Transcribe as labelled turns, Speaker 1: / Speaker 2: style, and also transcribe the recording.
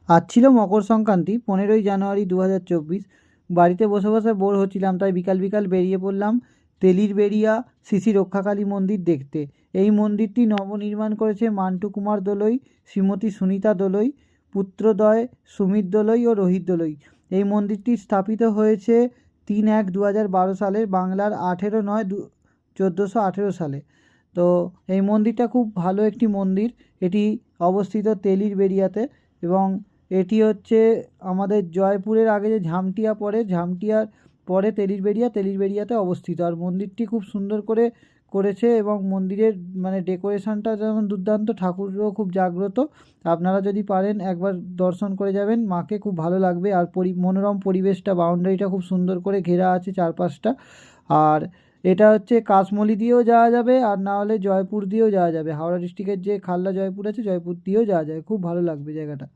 Speaker 1: আজ ছিল মকর সংক্রান্তি, 15ই জানুয়ারি 2024। বাড়িতে বসে বসে বোর হচ্ছিলাম, তাই বিকাল বিকাল বেরিয়ে পড়লাম তেলির বেড়িয়া শ্রী রক্ষাকালী মন্দির দেখতে। এই মন্দিরটি নবনির্মাণ করেছে মান্টু কুমার দোলই, শ্রীমতী সুনিতা দোলই, পুত্রদ্বয় সুমিত দোলই ও রোহিত দোলই। এই মন্দিরটি স্থাপিত হয়েছে 3/1/2012 সালে, বাংলার 18/9/1418 সালে। তো এই মন্দিরটা খুব ভালো একটি মন্দির। এটি অবস্থিত তেলির বেড়িয়াতে, এবং এটি হচ্ছে আমাদের জয়পুরের আগে যে ঝামটিয়া পড়ে, ঝামটিয়ার পরে তেলিরবেড়িয়াতে অবস্থিত। আর মন্দিরটি খুব সুন্দর করে করেছে, এবং মন্দিরের মানে ডেকোরেশনটা যেমন দুর্দান্ত, ঠাকুরও খুব জাগ্রত। আপনারা যদি পারেন একবার দর্শন করে যাবেন, মাকে খুব ভালো লাগবে। আর মনোরম পরিবেশটা, বাউন্ডারিটা খুব সুন্দর করে ঘেরা আছে চারপাশটা। আর এটা হচ্ছে কাশমলি দিয়েও যাওয়া যাবে, আর না হলে জয়পুর দিয়েও যাওয়া যাবে। হাওড়া ডিস্ট্রিক্টের যে খালদা জয়পুর আছে, জয়পুর দিয়েও যাওয়া যায়। খুব ভালো লাগবে জায়গাটা।